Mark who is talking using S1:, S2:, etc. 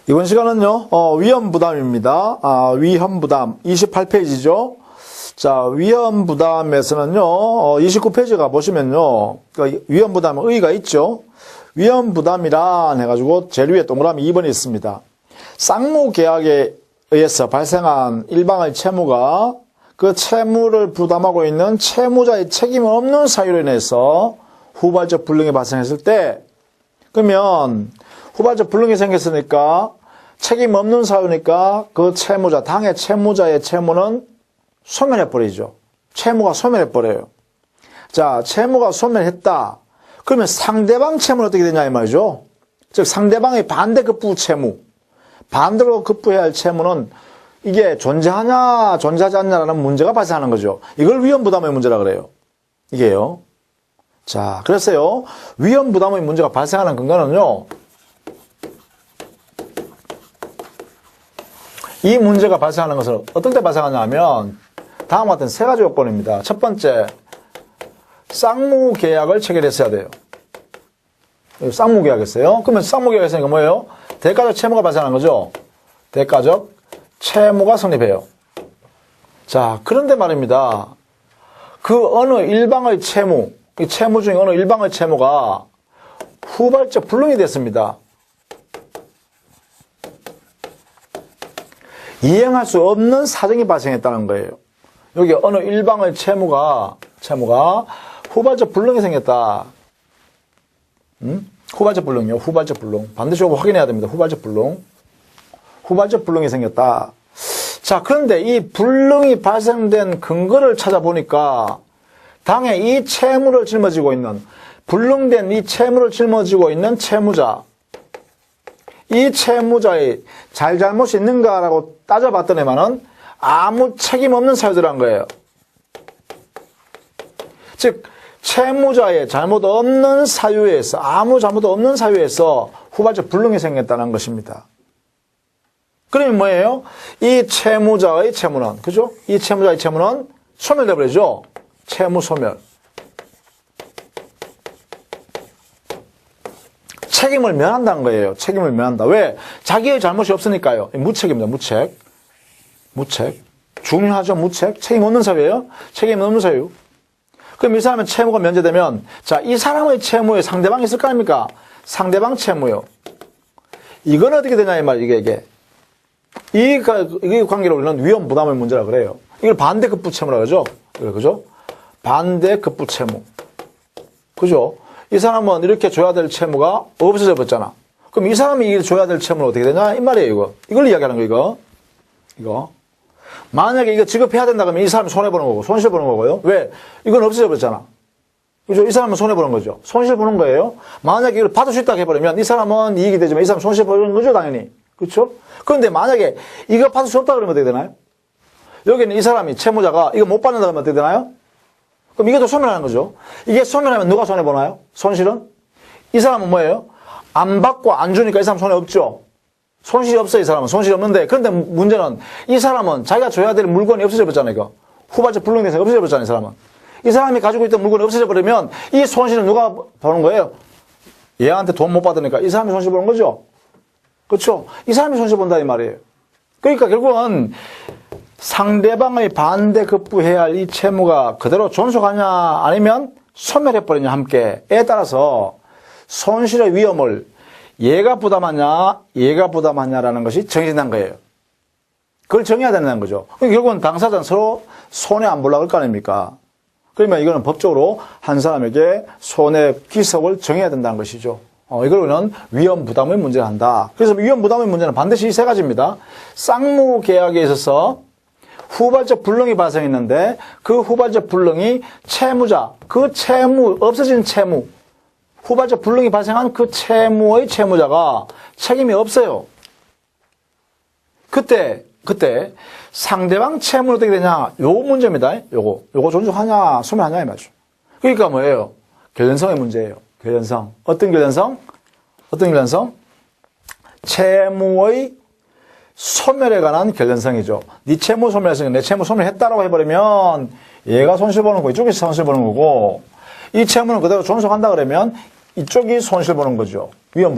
S1: 이번 시간은요, 위험부담입니다. 위험부담 28페이지죠. 자, 위험부담에서는요, 29페이지 가보시면요, 위험부담은 의의가 있죠. 위험부담이란 해가지고 제일 위에 동그라미 2번이 있습니다. 쌍무계약에 의해서 발생한 일방의 채무가 그 채무를 부담하고 있는 채무자의 책임 없는 사유로 인해서 후발적 불능이 발생했을 때, 그러면 후발적 불능이 생겼으니까 책임 없는 사유니까 그 채무자, 당해 채무자의 채무는 소멸해버리죠. 채무가 소멸해버려요. 자, 채무가 소멸했다. 그러면 상대방 채무는 어떻게 되냐 이 말이죠. 즉 상대방의 반대급부 채무, 반대로 급부해야 할 채무는 이게 존재하냐 존재하지 않냐라는 문제가 발생하는 거죠. 이걸 위험부담의 문제라 그래요. 이게요. 자, 그래서요, 위험부담의 문제가 발생하는 근거는요, 이 문제가 발생하는 것은 어떤 때 발생하냐 하면 다음과 같은 세 가지 요건입니다. 첫 번째, 쌍무계약을 체결했어야 돼요. 쌍무계약했어요. 그러면 쌍무계약했으니까 뭐예요? 대가적 채무가 발생하는 거죠. 대가적 채무가 성립해요. 자, 그런데 말입니다. 그 어느 일방의 채무, 이 채무 중에 어느 일방의 채무가 후발적 불능이 됐습니다. 이행할 수 없는 사정이 발생했다는 거예요. 여기 어느 일방의 채무가 후발적 불능이 생겼다. 후발적 불능이요. 후발적 불능. 반드시 확인해야 됩니다. 후발적 불능. 후발적 불능이 생겼다. 자, 그런데 이 불능이 발생된 근거를 찾아보니까 당해 이 채무를 짊어지고 있는, 불능된 이 채무를 짊어지고 있는 채무자, 이 채무자의 잘잘못이 있는가라고 따져봤더니만은 아무 책임 없는 사유들한 거예요. 즉, 채무자의 잘못 없는 사유에서, 아무 잘못 없는 사유에서 후발적 불능이 생겼다는 것입니다. 그러면 뭐예요? 이 채무자의 채무는, 그죠? 이 채무자의 채무는 소멸되어버리죠? 채무 소멸. 책임을 면한다는 거예요. 책임을 면한다. 왜? 자기의 잘못이 없으니까요. 무책입니다. 무책. 무책. 중요하죠. 무책. 책임 없는 사유예요. 책임 없는 사유. 그럼 이 사람의 채무가 면제되면, 자, 이 사람의 채무에 상대방이 있을 거 아닙니까? 상대방 채무요. 이건 어떻게 되냐, 이 말이에요, 이게. 이 관계로 우리는 위험부담의 문제라 그래요. 이걸 반대급부 채무라 그러죠? 그죠? 반대급부 채무. 그죠? 이 사람은 이렇게 줘야 될 채무가 없어져 버렸잖아. 그럼 이 사람이 줘야 될 채무는 어떻게 되냐? 이 말이에요, 이거. 이걸 이야기하는 거, 이거. 만약에 이거 지급해야 된다 그러면 이 사람이 손해보는 거고, 손실보는 거고요. 왜? 이건 없어져 버렸잖아. 그죠? 이 사람은 손해보는 거죠. 손실보는 거예요. 만약에 이걸 받을 수 있다고 해버리면 이 사람은 이익이 되지만 이 사람은 손실보는 거죠, 당연히. 그렇죠? 그런데 만약에 이거 받을 수 없다 그러면 어떻게 되나요? 여기는 이 사람이, 채무자가 이거 못 받는다 그러면 어떻게 되나요? 그럼 이것도 소멸하는 거죠. 이게 소멸하면 누가 손해보나요? 손실은? 이 사람은 뭐예요? 안 받고 안 주니까 이 사람 손해 없죠. 손실이 없어요, 이 사람은. 손실이 없는데. 그런데 문제는 이 사람은 자기가 줘야 될 물건이 없어져 버렸잖아요, 이거. 후발적 불능돼서 없어져 버렸잖아요, 이 사람은. 이 사람이 가지고 있던 물건이 없어져 버리면 이 손실은 누가 보는 거예요? 얘한테 돈 못 받으니까 이 사람이 손실 보는 거죠. 그렇죠? 이 사람이 손실 본다, 이 말이에요. 그러니까 결국은 상대방의 반대급부해야 할 이 채무가 그대로 존속하냐 아니면 소멸해버리냐 함께에 따라서 손실의 위험을 얘가 부담하냐 얘가 부담하냐라는 것이 정해진다는 거예요. 그걸 정해야 된다는 거죠. 결국은 당사자는 서로 손해 안 보려고 할 거 아닙니까? 그러면 이거는 법적으로 한 사람에게 손해 귀속을 정해야 된다는 것이죠. 이걸 우리는 위험부담의 문제를 한다. 그래서 위험부담의 문제는 반드시 이 세 가지입니다. 쌍무계약에 있어서 후발적 불능이 발생했는데 그 후발적 불능이 채무자, 그 채무, 없어진 채무, 후발적 불능이 발생한 그 채무의 채무자가 책임이 없어요. 그때 상대방 채무는 어떻게 되냐? 요 문제입니다. 요거 존중하냐, 소멸하냐 이 말이죠. 그러니까 뭐예요? 결연성의 문제예요. 결연성. 어떤 결연성? 채무의 소멸에 관한 결연성이죠. 네 채무 소멸했으니까 내 채무 소멸했다라고 해버리면 얘가 손실 보는 거고 이쪽이 손실 보는 거고 이 채무는 그대로 존속한다 그러면 이쪽이 손실 보는 거죠.